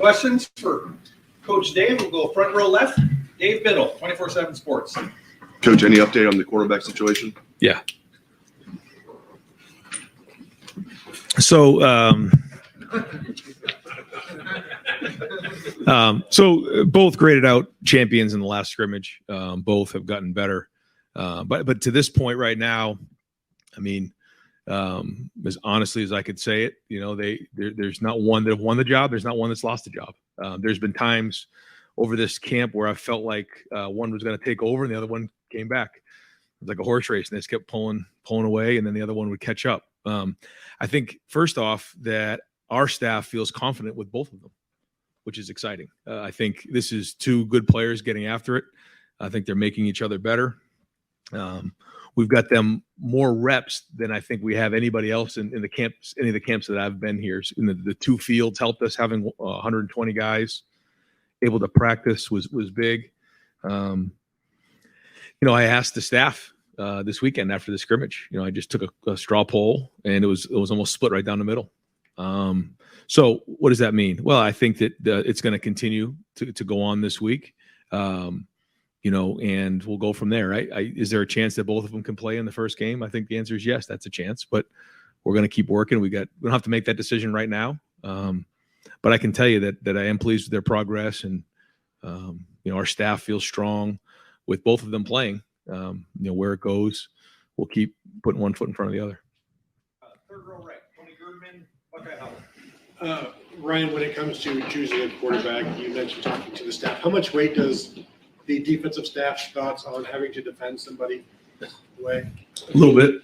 Questions for Coach Dave? We'll go front row left. Dave Biddle, 24/7 Sports. Coach, any update on the quarterback situation? Yeah. So, so both graded out champions in the last scrimmage. Both have gotten better. But to this point right now, I mean, as honestly as I could say it, there's not one that won the job. There's not one that's lost the job. There's been times over this camp where I felt like one was going to take over and the other one came back. It was like a horse race, and they just kept pulling away, and then the other one would catch up. I think first off that our staff feels confident with both of them, which is exciting. I think this is two good players getting after it. I think they're making each other better. We've got them more reps than I think we have anybody else in the camps, any of the camps that I've been here. In the two fields helped us. Having 120 guys able to practice was big. I asked the staff this weekend after the scrimmage. I just took a straw poll, and it was almost split right down the middle. So what does that mean? Well, I think that it's going to continue to go on this week. And we'll go from there, right? Is there a chance that both of them can play in the first game? I think the answer is yes, that's a chance, but we're going to keep working. We don't have to make that decision right now. But I can tell you that I am pleased with their progress, and, our staff feels strong with both of them playing. Where it goes, we'll keep putting one foot in front of the other. Third row right, Tony Girdman, Buckeye. Ryan, when it comes to choosing a quarterback, you mentioned talking to the staff. How much weight does the defensive staff's thoughts on having to defend somebody weigh? A little bit,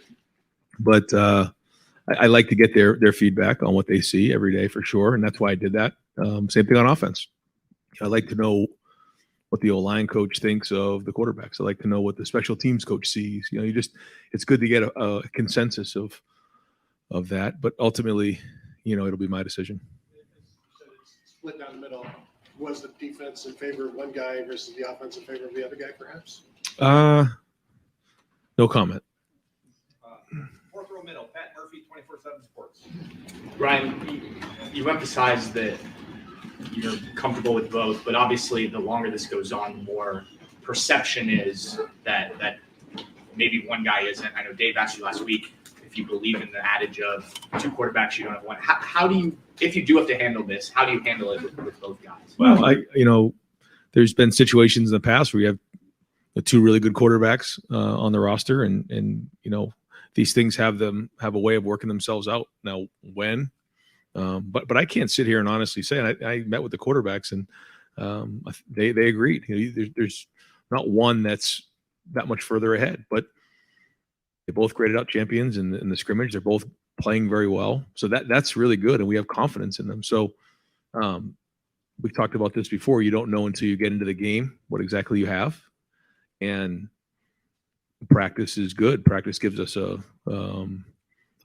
but I like to get their feedback on what they see every day for sure, and that's why I did that. Same thing on offense. I like to know what the O-line coach thinks of the quarterbacks. I like to know what the special teams coach sees. It's good to get a consensus of that, but ultimately, it'll be my decision. So it's split down the middle. Was the defense in favor of one guy versus the offense in favor of the other guy, perhaps? No comment. Fourth row middle, Pat Murphy, 24/7 Sports. Ryan, you emphasized that you're comfortable with both, but obviously the longer this goes on, the more perception is that maybe one guy isn't. I know Dave asked you last week if you believe in the adage of two quarterbacks, you don't have one. How do you, if you do have to handle this, how do you handle it with both guys? Well, there's been situations in the past where you have the two really good quarterbacks on the roster, and these things have a way of working themselves out. Now, when? But I can't sit here and honestly say, and I met with the quarterbacks, and they agreed. There's not one that's that much further ahead, but they both graded out champions in the scrimmage. They're both playing very well, so that's really good, and we have confidence in them. So we've talked about this before. You don't know until you get into the game what exactly you have, and practice is good. Practice gives us a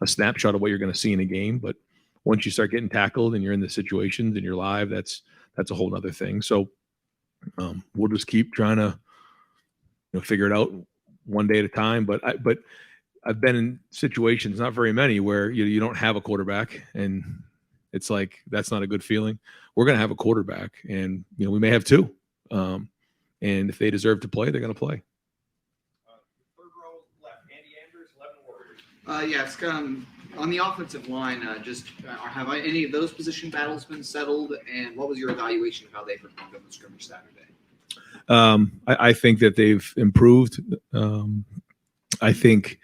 snapshot of what you're going to see in a game, but once you start getting tackled and you're in the situations and you're live, that's a whole other thing. So we'll just keep trying to figure it out one day at a time. But I've been in situations, not very many, where you don't have a quarterback, and it's like that's not a good feeling. We're going to have a quarterback, and we may have two, and if they deserve to play, they're going to play. Third row left, Andy Andrews, 11 Warriors. Yes, on the offensive line, have any of those position battles been settled, and what was your evaluation of how they performed on the scrimmage Saturday? I think that they've improved. I think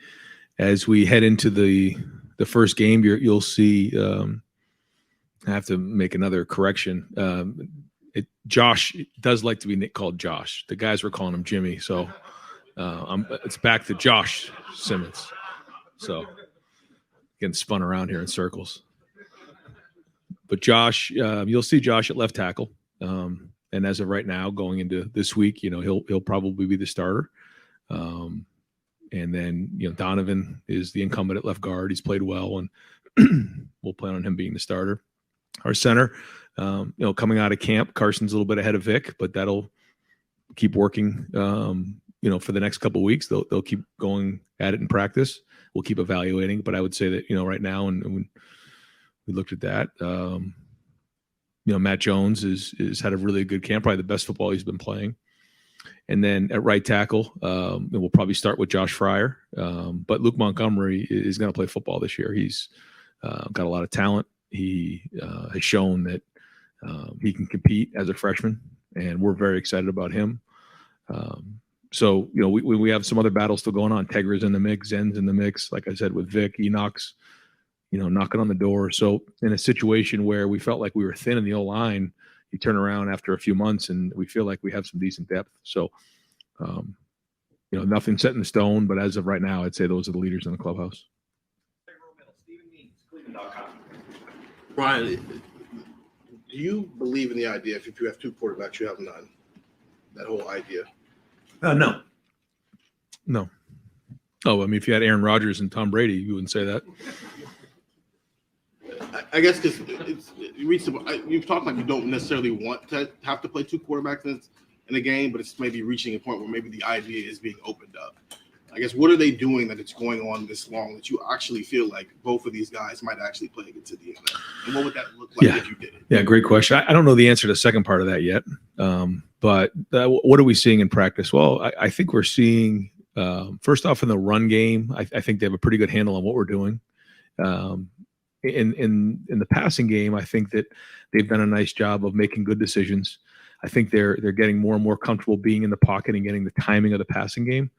as we head into the first game, you'll see. I have to make another correction. Josh does like to be called Josh. The guys were calling him Jimmy, so it's back to Josh Simmons. So getting spun around here in circles. But Josh, you'll see Josh at left tackle. And as of right now, going into this week, he'll probably be the starter. And then, Donovan is the incumbent at left guard. He's played well, and we'll plan on him being the starter. Our center, coming out of camp, Carson's a little bit ahead of Vic, but that'll keep working, for the next couple of weeks. They'll keep going at it in practice. We'll keep evaluating, but I would say that, right now, and when we looked at that, Matt Jones is had a really good camp, probably the best football he's been playing. And then at right tackle, we'll probably start with Josh Fryer. But Luke Montgomery is going to play football this year. He's got a lot of talent. He has shown that he can compete as a freshman, and we're very excited about him. So, we have some other battles still going on. Tegra's in the mix, Zen's in the mix. Like I said, with Vic, Enoch's, knocking on the door. So in a situation where we felt like we were thin in the O-line, you turn around after a few months and we feel like we have some decent depth. So, nothing set in stone, but as of right now, I'd say those are the leaders in the clubhouse. Brian, do you believe in the idea if you have two quarterbacks, you have none? That whole idea. No. Oh, I mean, if you had Aaron Rodgers and Tom Brady, you wouldn't say that. I guess because you've talked like you don't necessarily want to have to play two quarterbacks in a game, but it's maybe reaching a point where maybe the idea is being opened up. I guess what are they doing that it's going on this long that you actually feel like both of these guys might actually play against the NFL? And what would that look like if you did it? Yeah, great question. I don't know the answer to the second part of that yet. But what are we seeing in practice? Well, I think we're seeing, first off, in the run game, I think they have a pretty good handle on what we're doing. In the passing game, I think that they've done a nice job of making good decisions. I think they're getting more and more comfortable being in the pocket and getting the timing of the passing game.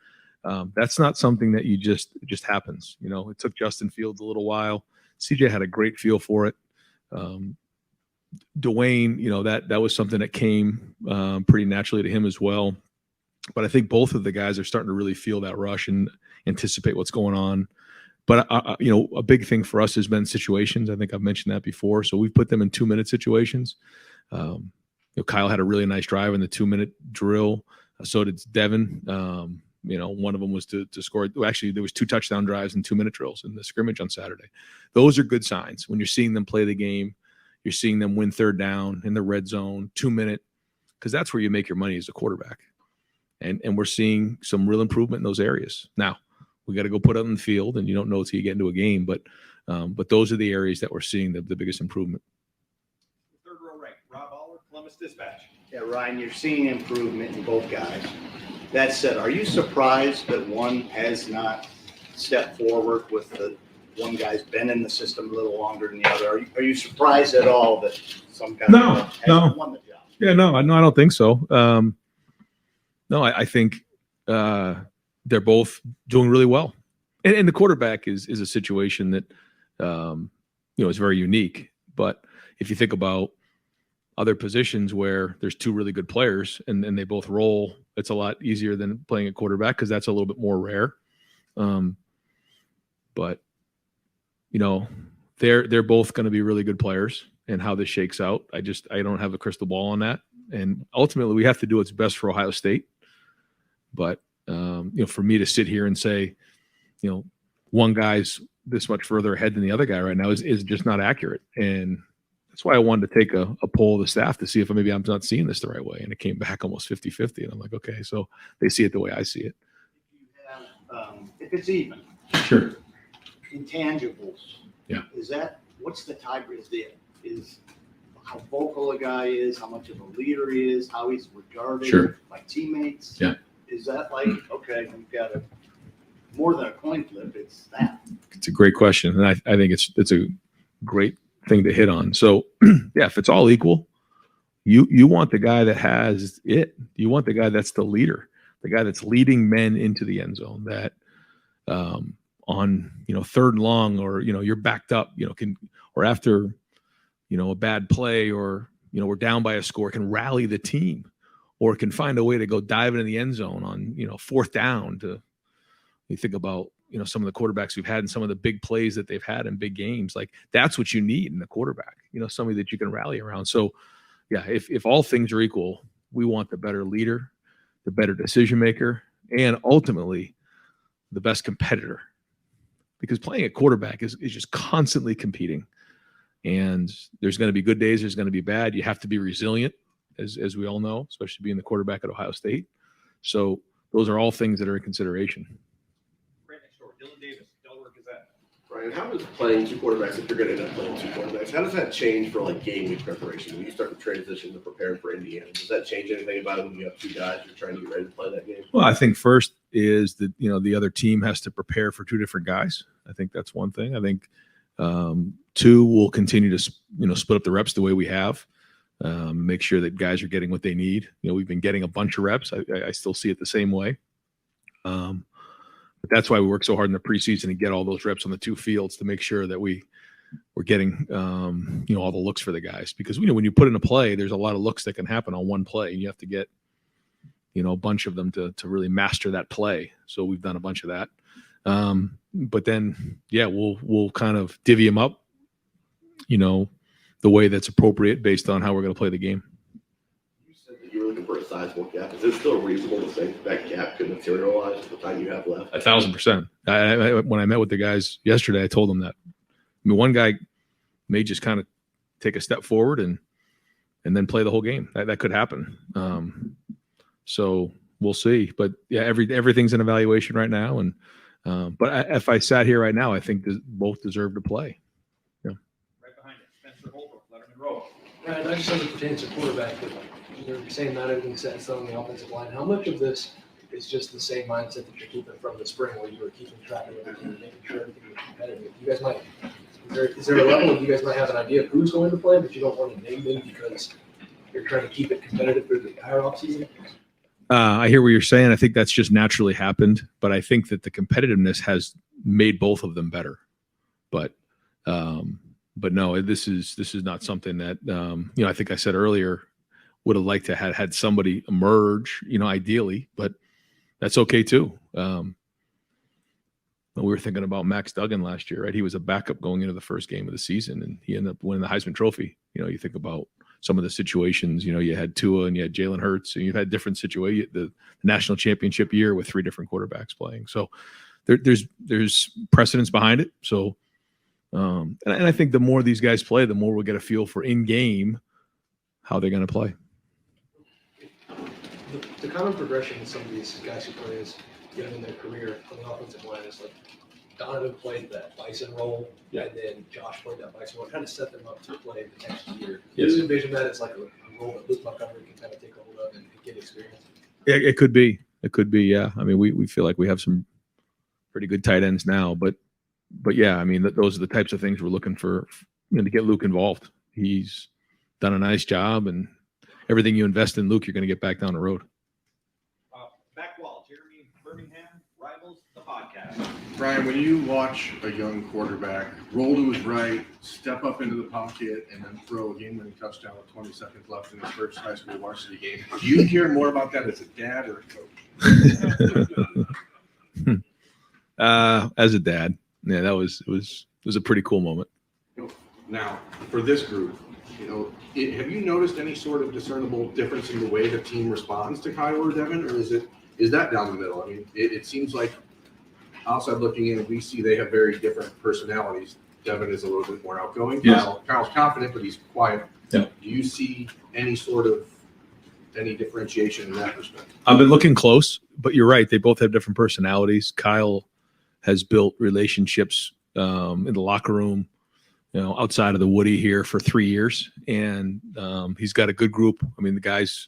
That's not something that it just happens. It took Justin Fields a little while. CJ had a great feel for it. Dwayne, that was something that came pretty naturally to him as well. But I think both of the guys are starting to really feel that rush and anticipate what's going on. But, a big thing for us has been situations. I think I've mentioned that before. So we've put them in 2-minute situations. Kyle had a really nice drive in the 2-minute drill. So did Devin. One of them was to score. Well, actually, there was 2 touchdown drives and 2-minute drills in the scrimmage on Saturday. Those are good signs. When you're seeing them play the game, you're seeing them win third down in the red zone, 2-minute, because that's where you make your money as a quarterback. And we're seeing some real improvement in those areas. Now, we got to go put it on the field, and you don't know until you get into a game. But those are the areas that we're seeing the biggest improvement. Third row right, Rob Aller, Columbus Dispatch. Yeah, Ryan, you're seeing improvement in both guys. That said, are you surprised that one has not stepped forward with the one guy's been in the system a little longer than the other? Are you surprised at all that some guy hasn't won the job? Yeah, no, I don't think so. I think they're both doing really well. And the quarterback is a situation that, is very unique. But if you think about other positions where there's 2 really good players and they both roll, it's a lot easier than playing a quarterback because that's a little bit more rare. But they're both going to be really good players, and how this shakes out, I don't have a crystal ball on that. And ultimately, we have to do what's best for Ohio State. But for me to sit here and say, one guy's this much further ahead than the other guy right now is just not accurate. And that's why I wanted to take a poll of the staff to see if maybe I'm not seeing this the right way. And it came back almost 50-50. And I'm like, okay, so they see it the way I see it. If it's even. Sure. Intangibles. Yeah. What's the tiebreaker? Is how vocal a guy is, how much of a leader he is, how he's regarded by teammates? Yeah. Is that like, okay, we've got more than a coin flip, it's that? It's a great question. And I think it's a great thing to hit on. So, if it's all equal, you want the guy that has it. You want the guy that's the leader, the guy that's leading men into the end zone, that on, third and long, or, you're backed up, or after, a bad play, or, we're down by a score, can rally the team, or can find a way to go dive into the end zone on, fourth down. You think about, some of the quarterbacks we've had and some of the big plays that they've had in big games. Like, that's what you need in a quarterback, somebody that you can rally around. So, yeah, if all things are equal, we want the better leader, the better decision maker, and ultimately the best competitor. Because playing a quarterback is just constantly competing. And there's going to be good days, there's going to be bad. You have to be resilient, as we all know, especially being the quarterback at Ohio State. So those are all things that are in consideration. Right next door, Dylan Davis, Delaware Gazette. Ryan, how does playing two quarterbacks, if you're going to end up playing two quarterbacks, how does that change for like game week preparation? When you start to transition to prepare for Indiana, does that change anything about it when you have two guys you're trying to get ready to play that game? Well, I think first is that, the other team has to prepare for two different guys. I think that's one thing. I think two, will continue to, split up the reps the way we have, make sure that guys are getting what they need. We've been getting a bunch of reps. I still see it the same way. But that's why we work so hard in the preseason to get all those reps on the two fields to make sure that we're getting, all the looks for the guys. Because, when you put in a play, there's a lot of looks that can happen on one play, and you have to get, a bunch of them to really master that play. So we've done a bunch of that. But then, we'll kind of divvy them up, the way that's appropriate based on how we're going to play the game. You said that you were looking for a sizable gap. Is it still reasonable to think that gap could materialize with the time you have left? 1,000%. When I met with the guys yesterday, I told them that. One guy may just kind of take a step forward and then play the whole game. That could happen. So we'll see. But yeah, everything's in evaluation right now. And but if I sat here right now, I think both deserve to play. Right behind it, Spencer Holbrook, Letterman Road. Right, not just as it pertains to quarterback, but you're saying not everything's set in stone on the offensive line. How much of this is just the same mindset that you're keeping from the spring, where you were keeping track of everything and making sure everything was competitive? You guys might, is there a level where you guys might have an idea of who's going to play, but you don't want to name them because you're trying to keep it competitive for the entire offseason? I hear what you're saying. I think that's just naturally happened, but I think that the competitiveness has made both of them better. But no, this is not something that I think I said earlier, would have liked to have had somebody emerge, ideally, but that's okay too. We were thinking about Max Duggan last year, right? He was a backup going into the first game of the season, and he ended up winning the Heisman Trophy. You think about some of the situations, you had Tua and you had Jalen Hurts, and you've had different situations, the national championship year with three different quarterbacks playing. So there's precedence behind it. So, and I think the more these guys play, the more we'll get a feel for in game how they're going to play. The common progression with some of these guys who play is in their career on the offensive line is like Donovan played that Bison role, and then Josh played that Bison role. It kind of set them up to play the next year. Do you envision that as like a role that Luke Montgomery can kind of take hold of and get experience? It could be. It could be, yeah. I mean, we feel like we have some pretty good tight ends now, but yeah, I mean, those are the types of things we're looking for, to get Luke involved. He's done a nice job, and everything you invest in Luke, you're going to get back down the road. Back wall, Jeremy Birmingham, Rivals, the podcast. Brian, when you watch a young quarterback roll to his right, step up into the pocket, and then throw a game-winning touchdown with 20 seconds left in his first high school varsity game, do you hear more about that as a dad or a coach? As a dad, yeah, it was a pretty cool moment. Now, for this group, have you noticed any sort of discernible difference in the way the team responds to Kyle or Devin, or is that down the middle? I mean, it seems like outside looking in, we see they have very different personalities. Devin is a little bit more outgoing. Yes. Kyle's confident, but he's quiet. Yeah. Do you see any differentiation in that respect? I've been looking close, but you're right. They both have different personalities. Kyle has built relationships in the locker room, outside of the Woody here for 3 years. And he's got a good group. I mean, the guys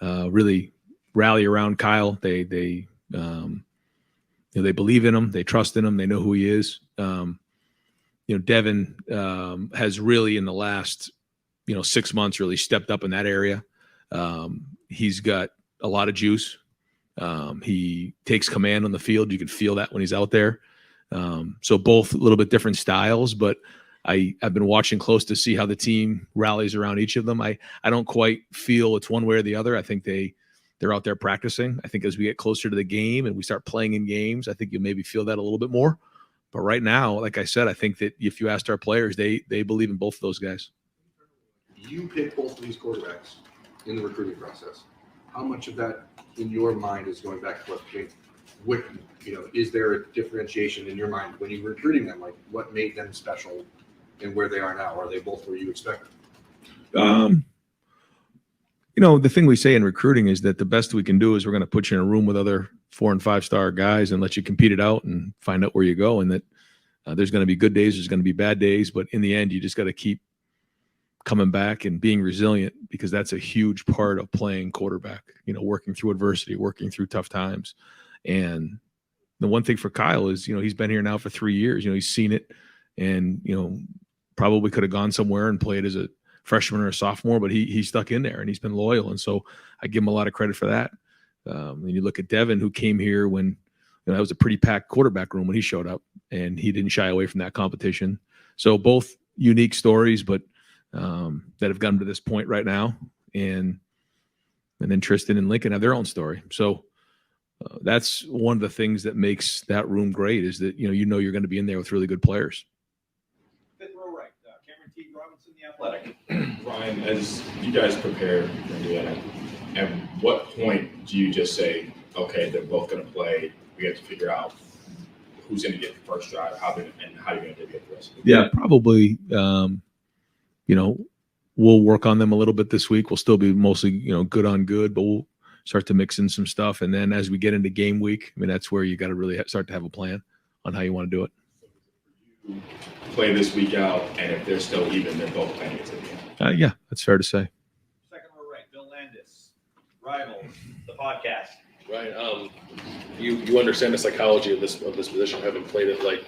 really rally around Kyle. They believe in him. They trust in him. They know who he is. Devin has really in the last, 6 months really stepped up in that area. He's got a lot of juice. He takes command on the field. You can feel that when he's out there. So both a little bit different styles, but I've been watching close to see how the team rallies around each of them. I don't quite feel it's one way or the other. I think they're out there practicing. I think as we get closer to the game and we start playing in games, I think you'll maybe feel that a little bit more. But right now, like I said, I think that if you asked our players, they believe in both of those guys. You pick both of these quarterbacks in the recruiting process. How much of that in your mind is going back to what Jake Wick, is there a differentiation in your mind when you're recruiting them? Like what made them special and where they are now? Are they both where you expect them? The thing we say in recruiting is that the best we can do is we're going to put you in a room with other 4- and 5-star guys and let you compete it out and find out where you go. And that There's going to be good days, there's going to be bad days, but in the end, you just got to keep coming back and being resilient, because that's a huge part of playing quarterback, working through adversity, working through tough times. And the one thing for Kyle is, he's been here now for 3 years, he's seen it, and, probably could have gone somewhere and played as a freshman or a sophomore, but he stuck in there and he's been loyal. And so I give him a lot of credit for that. And you look at Devin, who came here when, that was a pretty packed quarterback room when he showed up, and he didn't shy away from that competition. So both unique stories, but that have gotten to this point right now. And then Tristan and Lincoln have their own story. So that's one of the things that makes that room great, is that, you're going to be in there with really good players. Fifth row right, Cameron T. Robinson, the Athletic. Ryan, as you guys prepare for Indiana, at what point do you just say, okay, they're both going to play, we have to figure out who's going to get the first drive, how you're going to get the rest of it? Yeah, probably, we'll work on them a little bit this week. We'll still be mostly, good on good, but we'll start to mix in some stuff. And then as we get into game week, that's where you got to really start to have a plan on how you want to do it. Play this week out, and if they're still even, they're both playing it to the end. Yeah, that's fair to say. Second row right, Bill Landis, Rivals, the podcast. Right. You understand the psychology of this position, having played it. Like,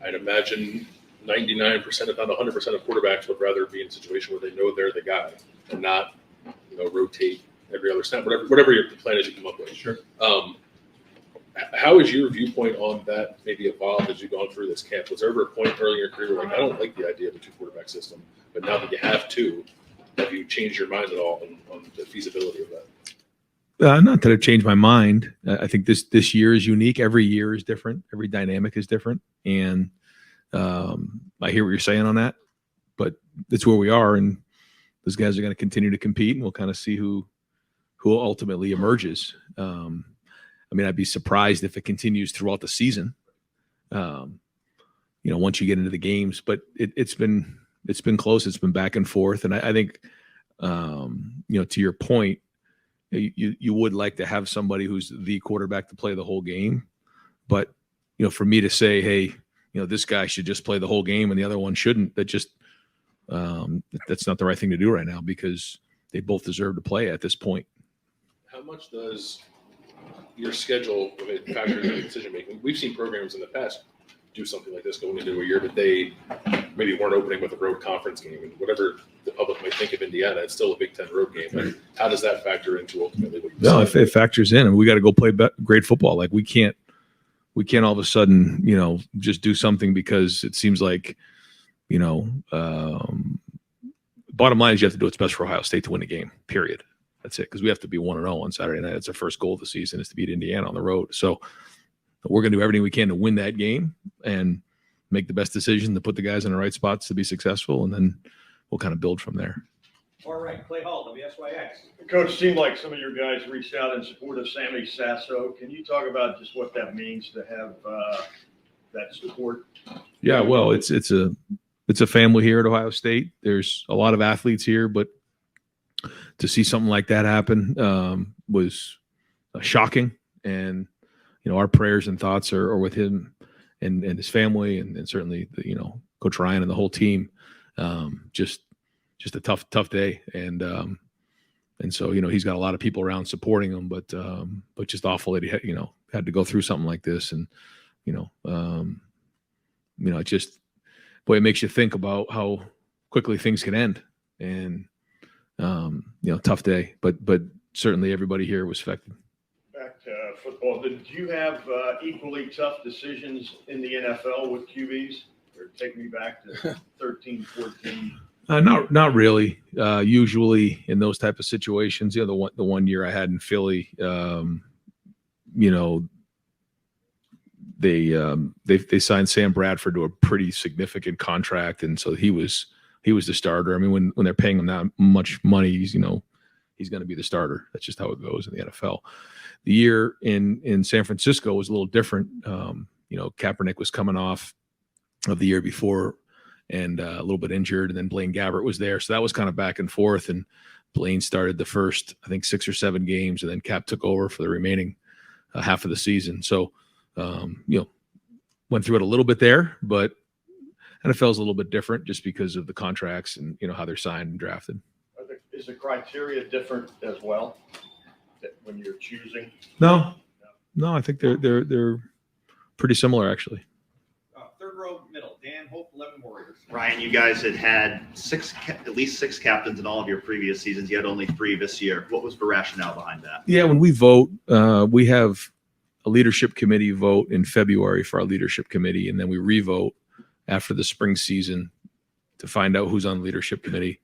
I'd imagine 99%, if not 100% of quarterbacks would rather be in a situation where they know they're the guy and not, rotate every other snap, whatever your plan is you come up with. Sure. How has your viewpoint on that maybe evolved as you've gone through this camp? Was there ever a point early in your career where, I don't like the idea of a 2-quarterback system, but now that you have two, have you changed your mind at all on the feasibility of that? Not that I've changed my mind. I think this year is unique. Every year is different. Every dynamic is different. And I hear what you're saying on that, but that's where we are. And those guys are going to continue to compete, and we'll kind of see who ultimately emerges. I'd be surprised if it continues throughout the season, once you get into the games, but it's been close. It's been back and forth. And I think, to your point, you would like to have somebody who's the quarterback to play the whole game. But, for me to say, hey, this guy should just play the whole game and the other one shouldn't, that's not the right thing to do right now, because they both deserve to play at this point. How much does your schedule factor into decision making? We've seen programs in the past do something like this going into a year, but they maybe weren't opening with a road conference game, and whatever the public might think of Indiana, it's still a Big Ten road game. Like, how does that factor into ultimately what you No, decide? if it factors in, and we got to go play great football. Like, we can't all of a sudden, just do something because it seems like, bottom line is you have to do what's best for Ohio State to win a game, period. That's it. Because we have to be 1-0 on Saturday night. It's our first goal of the season, is to beat Indiana on the road. So we're going to do everything we can to win that game and make the best decision to put the guys in the right spots to be successful. And then we'll kind of build from there. All right, Clay Hall, WSYX. Coach, it seemed like some of your guys reached out in support of Sammy Sasso. Can you talk about just what that means to have that support? Yeah, well, it's a family here at Ohio State. There's a lot of athletes here, but to see something like that happen was shocking. And, our prayers and thoughts are with him and his family, and certainly, Coach Ryan and the whole team. Just a tough day. And so, he's got a lot of people around supporting him, but just awful that he had to go through something like this. And, it just, boy, it makes you think about how quickly things can end. And, tough day, but certainly everybody here was affected. Back to football. Did you have equally tough decisions in the NFL with QBs? Or take me back to 13, 14. Not really. Usually in those type of situations, the one year I had in Philly, they signed Sam Bradford to a pretty significant contract, and so he was the starter. I mean, when they're paying him that much money, he's going to be the starter. That's just how it goes in the NFL. The year in San Francisco was a little different. Kaepernick was coming off of the year before and a little bit injured, and then Blaine Gabbert was there. So that was kind of back and forth, and Blaine started the first, I think, 6 or 7 games, and then Cap took over for the remaining half of the season. So, went through it a little bit there, but NFL is a little bit different just because of the contracts and how they're signed and drafted. Is the criteria different as well when you're choosing? No, I think they're pretty similar actually. Third row middle, Dan Hope, 11 Warriors. Ryan, you guys had at least six captains in all of your previous seasons. You had only 3 this year. What was the rationale behind that? Yeah, when we vote, we have a leadership committee vote in February for our leadership committee, and then we re-vote after the spring season to find out who's on the leadership committee.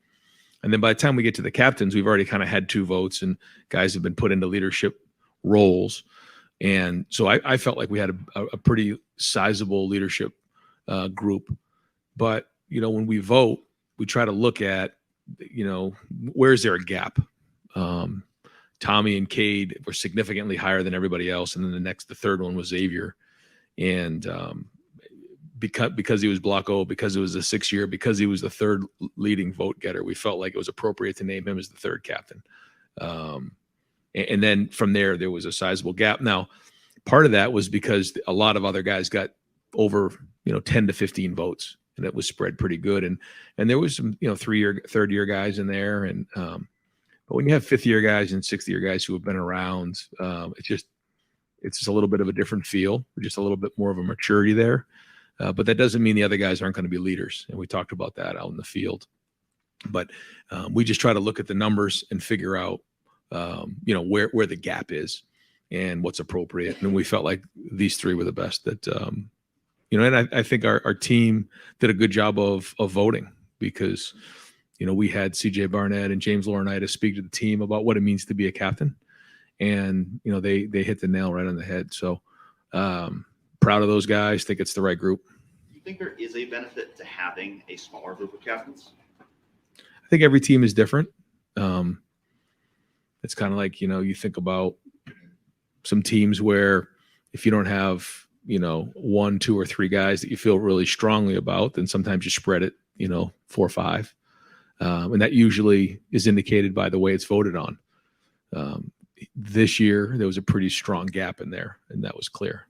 And then by the time we get to the captains, we've already kind of had 2 votes and guys have been put into leadership roles. And so I felt like we had a pretty sizable leadership group. But, when we vote, we try to look at, where is there a gap? Tommy and Cade were significantly higher than everybody else. And then the third one was Xavier. And because he was Block O, because it was the 6th year, because he was the 3rd leading vote getter, we felt like it was appropriate to name him as the 3rd captain. And then from there was a sizable gap. Now, part of that was because a lot of other guys got over, 10 to 15 votes, and it was spread pretty good. And there was some, 3rd-year guys in there. And but when you have 5th-year guys and 6th-year guys who have been around, it's just a little bit of a different feel, just a little bit more of a maturity there. But that doesn't mean the other guys aren't going to be leaders. And we talked about that out in the field. But we just try to look at the numbers and figure out, where the gap is and what's appropriate. And we felt like these 3 were the best that, and I think our team did a good job of voting because, we had CJ Barnett and James Laurinaitis speak to the team about what it means to be a captain. And, they hit the nail right on the head. So proud of those guys. Think it's the right group. Do you think there is a benefit to having a smaller group of captains? I think every team is different. It's kind of like, you think about some teams where if you don't have, 1, 2, or 3 guys that you feel really strongly about, then sometimes you spread it, 4 or 5. And that usually is indicated by the way it's voted on. This year, there was a pretty strong gap in there, and that was clear.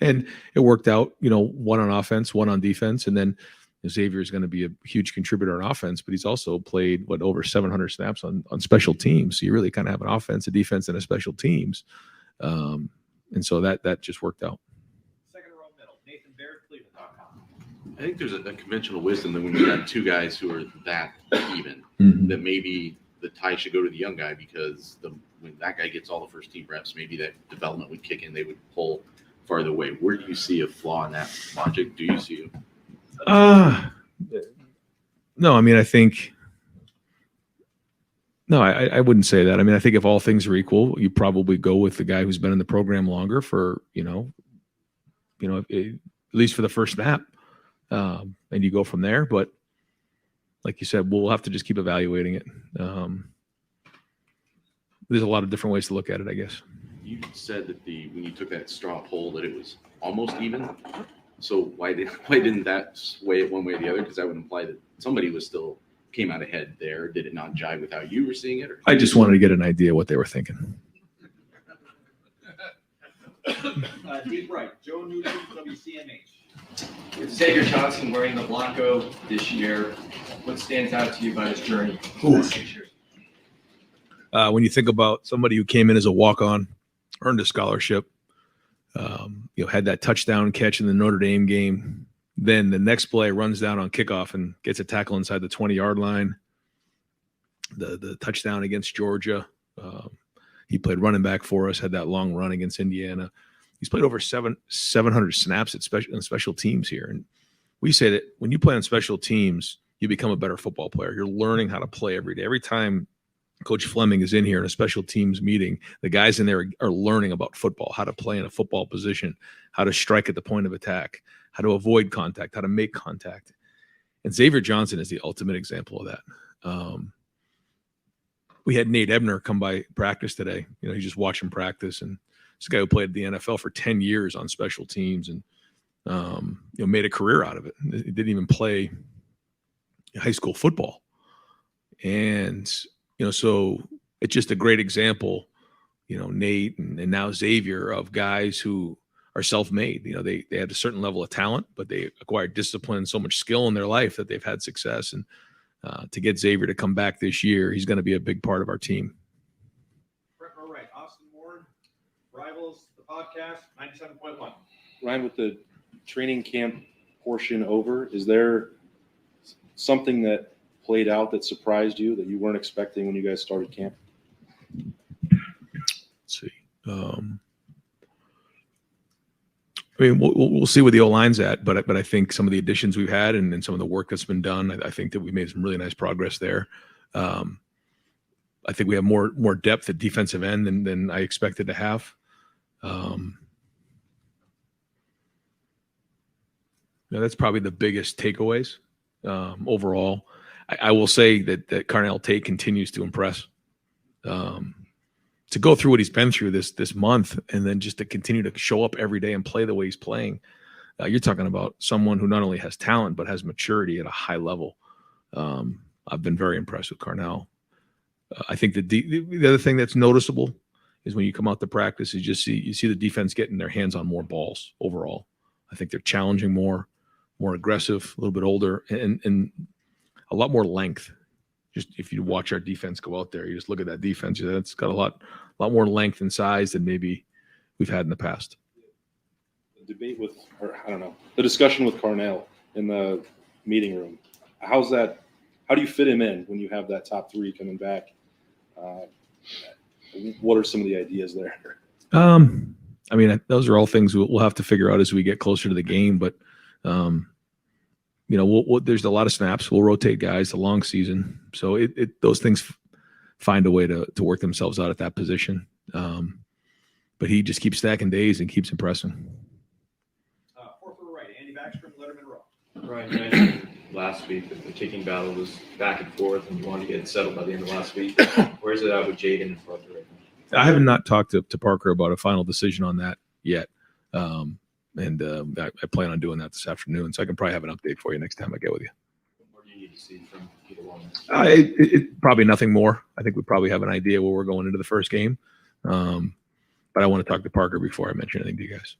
And it worked out, 1 on offense, 1 on defense. And then Xavier is going to be a huge contributor on offense, but he's also played, over 700 snaps on special teams. So you really kind of have an offense, a defense, and a special teams. And so that just worked out. Second row middle, Nathan Baird, Cleveland.com. I think there's a conventional wisdom that when you got 2 guys who are that even, that maybe the tie should go to the young guy because when that guy gets all the first team reps, maybe that development would kick in. They would pull farther away. Where do you see a flaw in that logic? Do you see it? No, I mean, I think, no, I wouldn't say that. I mean, I think if all things are equal, you probably go with the guy who's been in the program longer for, at least for the first snap. And you go from there. But like you said, we'll have to just keep evaluating it. There's a lot of different ways to look at it, I guess. You said that when you took that straw poll that it was almost even. So why didn't that sway it one way or the other? Because that would imply that somebody came out ahead there. Did it not jive with how you were seeing it? Or? I just wanted to get an idea what they were thinking. Deep right, Joe Newton, WCMH. With Xavier Johnson wearing the Blanco this year, what stands out to you about his journey? When you think about somebody who came in as a walk-on, earned a scholarship, had that touchdown catch in the Notre Dame game, then the next play runs down on kickoff and gets a tackle inside the 20-yard line. The touchdown against Georgia, he played running back for us, had that long run against Indiana. He's played over 700 snaps at special teams here. And we say that when you play on special teams, you become a better football player. You're learning how to play every day. Every time Coach Fleming is in here in a special teams meeting, the guys in there are learning about football, how to play in a football position, how to strike at the point of attack, how to avoid contact, how to make contact. And Xavier Johnson is the ultimate example of that. We had Nate Ebner come by practice today. He's just watching practice. And this guy who played at the NFL for 10 years on special teams and, made a career out of it. He didn't even play high school football. And, so it's just a great example, Nate and now Xavier, of guys who are self-made. You know, they had a certain level of talent, but they acquired discipline and so much skill in their life that they've had success. And to get Xavier to come back this year, he's going to be a big part of our team. All right, Austin Ward, Rivals, the podcast, 97.1. Ryan, with the training camp portion over, is there something that played out that surprised you that you weren't expecting when you guys started camp? Let's see. I mean, we'll see where the O-line's at, but I think some of the additions we've had and some of the work that's been done, I think that we made some really nice progress there. I think we have more depth at defensive end than I expected to have. That's probably the biggest takeaways overall. I will say that Carnell Tate continues to impress. To go through what he's been through this month, and then just to continue to show up every day and play the way he's playing, you're talking about someone who not only has talent but has maturity at a high level. I've been very impressed with Carnell. I think the other thing that's noticeable is when you come out to practice, you see the defense getting their hands on more balls overall. I think they're challenging more aggressive, a little bit older, and a lot more length. Just if you watch our defense go out there, you just look at that defense. It's got a lot more length and size than maybe we've had in the past. The debate with, or I don't know, the discussion with Carnell in the meeting room. How's that? How do you fit him in when you have that top three coming back? What are some of the ideas there? I mean, those are all things we'll have to figure out as we get closer to the game. But there's a lot of snaps. We'll rotate guys the long season, so those things find a way to work themselves out at that position. But he just keeps stacking days and keeps impressing. Fourth to the right, Andy Backstrom, Letterman Row. Ryan, you mentioned last week that the kicking battle was back and forth, and you wanted to get it settled by the end of last week. Where is it at with Jaden and Parker right now? I have not talked to Parker about a final decision on that yet. I plan on doing that this afternoon, so I can probably have an update for you next time I get with you. What do you need to see from either one? Probably nothing more. I think we probably have an idea where we're going into the first game. But I want to talk to Parker before I mention anything to you guys.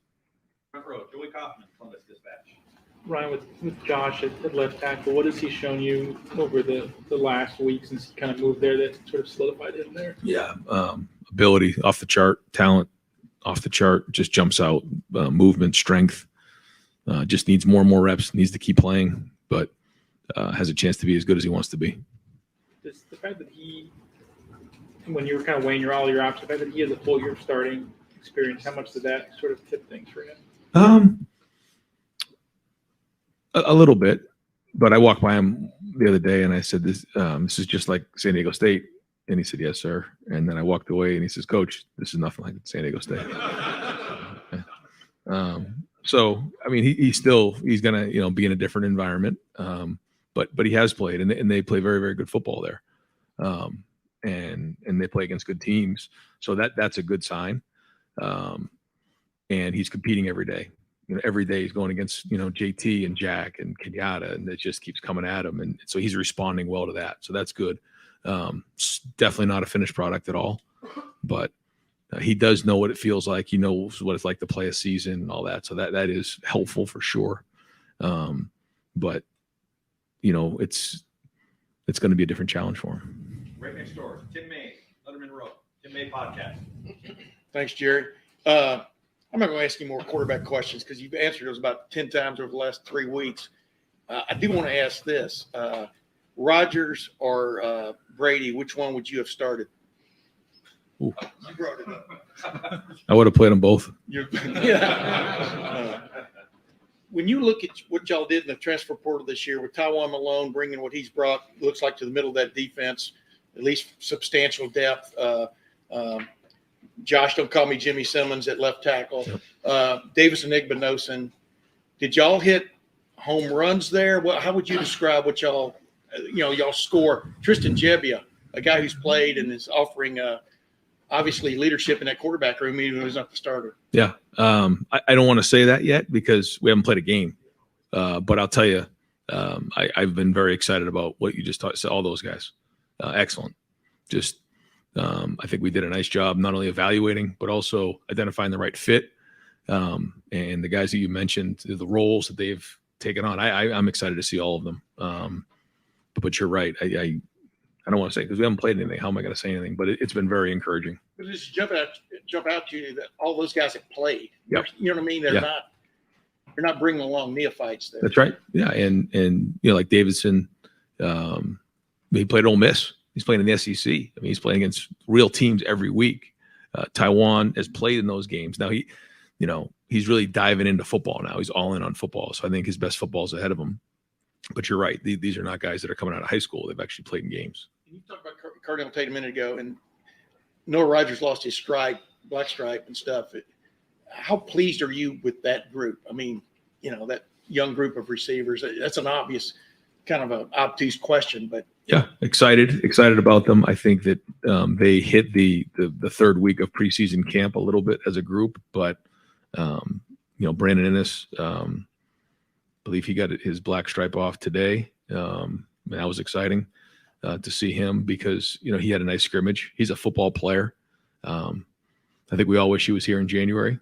Front row, Joey Kaufman, Columbus Dispatch. Ryan, with Josh at left tackle, what has he shown you over the last week since he kind of moved there that sort of solidified him there? Yeah, ability off the chart, talent off the chart, just jumps out, movement, strength, just needs more and more reps, needs to keep playing, but has a chance to be as good as he wants to be. Does the fact that when you were kind of weighing all your options, the fact that he has a full year of starting experience, how much did that sort of tip things for him? A little bit, but I walked by him the other day and I said, this is just like San Diego State. And he said, yes, sir. And then I walked away and he says, Coach, this is nothing like San Diego State. So, I mean, he's going to, be in a different environment. But he has played and they play very, very good football there. And they play against good teams. So that's a good sign. And he's competing every day. Every day he's going against, JT and Jack and Kenyatta, and it just keeps coming at him. And so he's responding well to that. So that's good. It's definitely not a finished product at all, but he does know what it feels like. He knows what it's like to play a season and all that. So that is helpful for sure. But it's going to be a different challenge for him. Right next door, Tim May, Letterman Row, Tim May podcast. Thanks, Jerry. I'm not going to ask you more quarterback questions because you've answered those about 10 times over the last 3 weeks. I do want to ask this. Rodgers or Brady, which one would you have started? Ooh. You brought it up. I would have played them both. When you look at what y'all did in the transfer portal this year with Tywone Malone bringing what he's brought, looks like to the middle of that defense, at least substantial depth. Josh, don't call me Jimmy Simmons at left tackle. Davis and Igbinosun. Did y'all hit home runs there? How would you describe what y'all score? Tristan Gebbia, a guy who's played and is offering obviously leadership in that quarterback room, even though he's not the starter. Yeah. I don't want to say that yet because we haven't played a game. But I'll tell you, I've been very excited about what you just said. All those guys. Excellent. I think we did a nice job not only evaluating, but also identifying the right fit. And the guys that you mentioned, the roles that they've taken on, I'm excited to see all of them. But you're right. I don't want to say because we haven't played anything. How am I going to say anything? But it's been very encouraging. But just jump out to you that all those guys have played. Yep. You know what I mean? They're not bringing along neophytes there. That's right. Yeah, and like Davidson, he played at Ole Miss. He's playing in the SEC. I mean, he's playing against real teams every week. Taiwan has played in those games. Now he's really diving into football now. He's all in on football. So I think his best football is ahead of him. But you're right. These are not guys that are coming out of high school. They've actually played in games. You talked about Cardinal Tate a minute ago, and Noah Rogers lost his black stripe and stuff. How pleased are you with that group? I mean, that young group of receivers. That's an obvious kind of an obtuse question, but yeah, excited about them. I think that they hit the third week of preseason camp a little bit as a group, but Brandon Innes, I believe he got his black stripe off today. And that was exciting to see him because he had a nice scrimmage. He's a football player. I think we all wish he was here in January,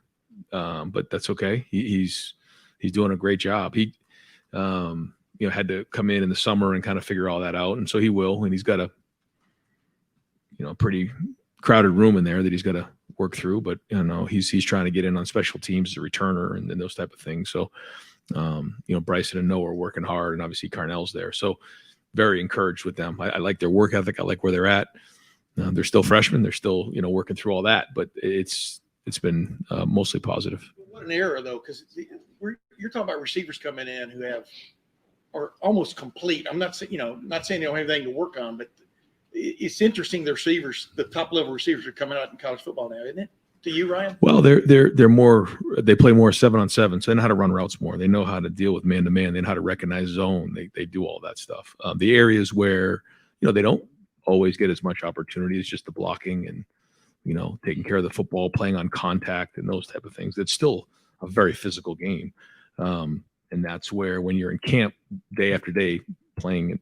but that's okay. He's doing a great job. He had to come in the summer and kind of figure all that out, and so he will. And he's got a pretty crowded room in there that he's got to work through. But he's trying to get in on special teams as a returner and those type of things. So Bryson and Noah are working hard, and obviously Carnell's there. So very encouraged with them. I like their work ethic. I like where they're at. They're still freshmen. They're still working through all that, but it's been mostly positive. what an error though, because you're talking about receivers coming in who are almost complete. I'm not saying not saying they don't have anything to work on, but it's interesting. The receivers, the top level receivers, are coming out in college football now, isn't it? To you, Ryan? Well, they're more. They play more 7-on-7, so they know how to run routes more. They know how to deal with man to man. They know how to recognize zone. They do all that stuff. The areas where they don't always get as much opportunity is just the blocking and taking care of the football, playing on contact, and those type of things. It's still a very physical game, and that's where when you're in camp day after day playing,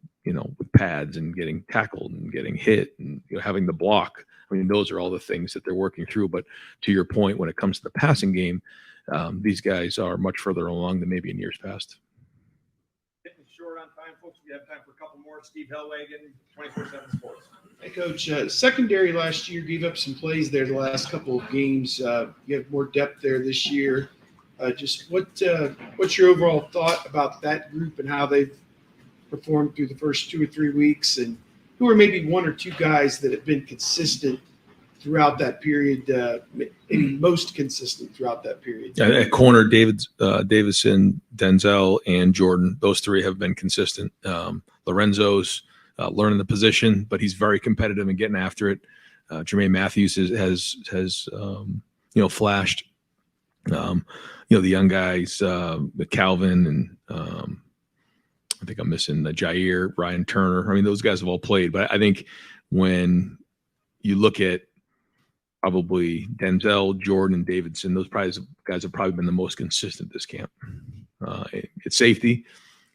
with pads and getting tackled and getting hit and having the block. I mean, those are all the things that they're working through. But to your point, when it comes to the passing game, these guys are much further along than maybe in years past. Getting short on time, folks. We have time for a couple more. Steve Hellwagen, 24/7 Sports. Hey, Coach. Secondary last year gave up some plays there the last couple of games. You have more depth there this year. Just what's your overall thought about that group and how they've performed through the first 2 or 3 weeks, and who are maybe one or two guys that have been consistent throughout that period, maybe most consistent throughout that period? At corner, Davison, Denzel, and Jordan, those three have been consistent. Lorenzo's learning the position, but he's very competitive and getting after it. Jermaine Matthews has flashed. The young guys, Calvin and I think I'm missing Jair, Ryan Turner. I mean, those guys have all played, but I think when you look at probably Denzel, Jordan, and Davidson, those guys have probably been the most consistent this camp. It's safety.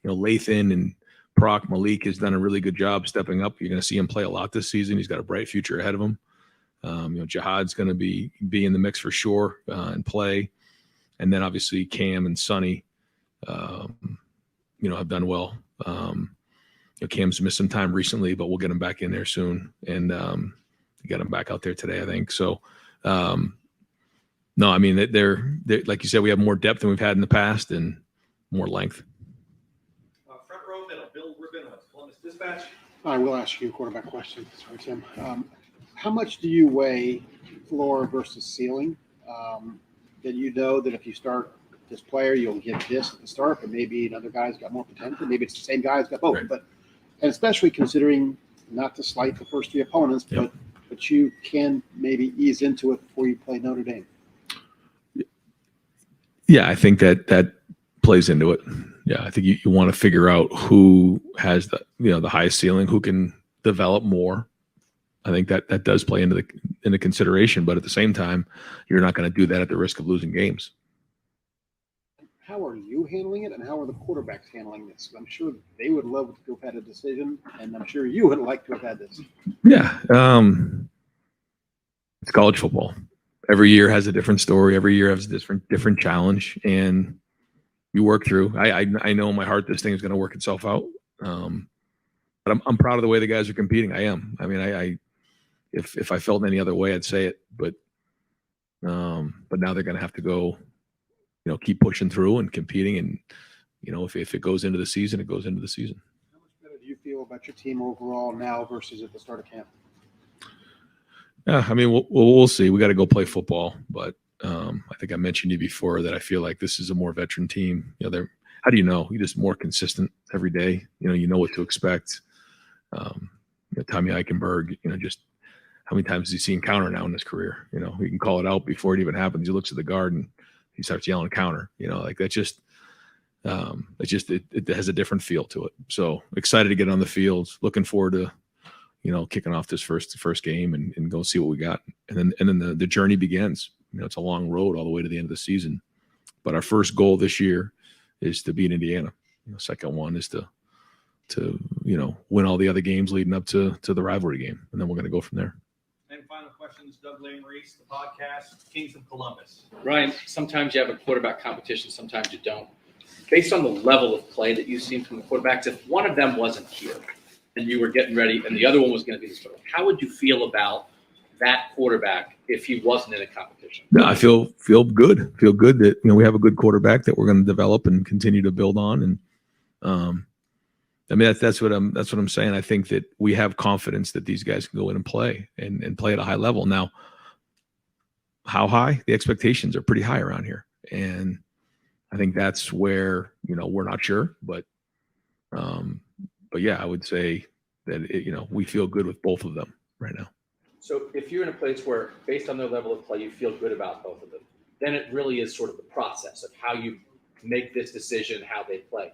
Lathan and Proc Malik has done a really good job stepping up. You're going to see him play a lot this season. He's got a bright future ahead of him. Jihad's going to be in the mix for sure and play. And then obviously Cam and Sonny, have done well. Cam's missed some time recently, but we'll get him back in there soon. And get him back out there today, I think. So, no, I mean, they're like you said, we have more depth than we've had in the past and more length. Front row middle, Bill Rabinowitz, Columbus Dispatch. I will ask you a quarterback question. Sorry, Tim. How much do you weigh floor versus ceiling? That that if you start this player, you'll get this at the start, but maybe another guy's got more potential. Maybe it's the same guy's got both. Right. And especially considering not to slight the first three opponents, but you can maybe ease into it before you play Notre Dame. Yeah, I think that plays into it. Yeah, I think you want to figure out who has the highest ceiling, who can develop more. I think that does play into consideration, but at the same time, you're not going to do that at the risk of losing games. How are you handling it, and how are the quarterbacks handling this? I'm sure they would love to have had a decision, and I'm sure you would like to have had this. Yeah, it's college football. every year has a different story. Every year has a different challenge, and you work through. I know in my heart this thing is going to work itself out. But I'm proud of the way the guys are competing. I am. I mean, if I felt any other way, I'd say it. But now they're going to have to go, keep pushing through and competing. And if it goes into the season, it goes into the season. How much better do you feel about your team overall now versus at the start of camp? Yeah, I mean, we'll see. We got to go play football, but I think I mentioned to you before that I feel like this is a more veteran team. They're how do you know? You're just more consistent every day. You know what to expect. Tommy Eichenberg, just how many times has he seen counter now in his career? He can call it out before it even happens. He looks at the guard and he starts yelling counter. Like that just it has a different feel to it. So excited to get on the field. Looking forward to kicking off this first game and go see what we got. And then the journey begins. It's a long road all the way to the end of the season. But our first goal this year is to beat Indiana. Second one is to win all the other games leading up to the rivalry game. And then we're going to go from there. And final questions, Doug Lane Reese, the podcast, Kings of Columbus. Ryan, sometimes you have a quarterback competition, sometimes you don't. Based on the level of play that you've seen from the quarterbacks, if one of them wasn't here and you were getting ready and the other one was going to be this quarterback, how would you feel about that quarterback if he wasn't in a competition? No, I feel good. Feel good that we have a good quarterback that we're going to develop and continue to build on. And I mean that's what I'm saying. I think that we have confidence that these guys can go in and play at a high level. Now, how high? The expectations are pretty high around here, and I think that's where we're not sure, but yeah, I would say that we feel good with both of them right now. So if you're in a place where, based on their level of play, you feel good about both of them, then it really is sort of the process of how you make this decision, how they play.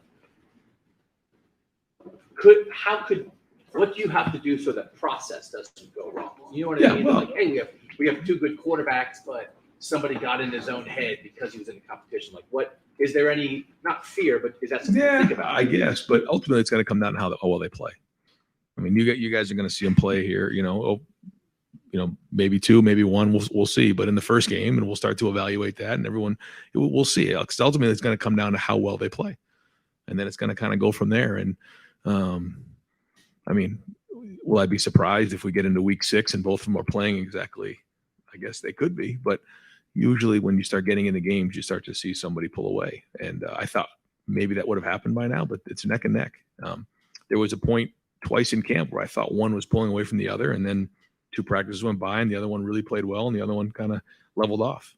What do you have to do so that process doesn't go wrong? You know what I mean? Well, Like, hey, we have two good quarterbacks, but somebody got in his own head because he was in a competition. Like, what is there any not fear, but is that something to think about? I guess, but ultimately it's going to come down to how well they play. I mean, you guys are going to see them play here. Maybe two, maybe one. We'll see. But in the first game, and we'll start to evaluate that, and we'll see. Because ultimately, it's going to come down to how well they play, and then it's going to kind of go from there. And I mean, will I be surprised if we get into week 6 and both of them are playing exactly? I guess they could be, but usually when you start getting into games, you start to see somebody pull away. And I thought maybe that would have happened by now, but it's neck and neck. There was a point twice in camp where I thought one was pulling away from the other, and then 2 practices went by and the other one really played well and the other one kind of leveled off.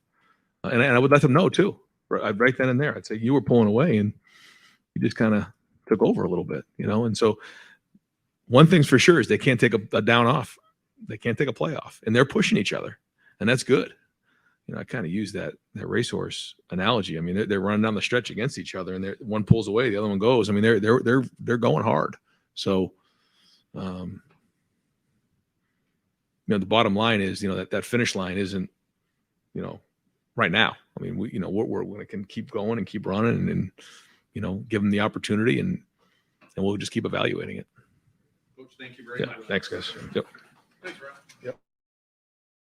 And I would let them know too, right then and there. I'd say you were pulling away and you just kind of took over a little bit, And so one thing's for sure is they can't take a down off. They can't take a play off, and they're pushing each other, and that's good. I kind of use that racehorse analogy. I mean, they're running down the stretch against each other, and one pulls away, the other one goes. I mean, they're going hard. So, the bottom line is, that finish line isn't, right now. I mean, we're going to keep going and keep running and give them the opportunity, and we'll just keep evaluating it. Coach, thank you very much. Thanks, guys. Yep. Thanks, Ryan. Yep.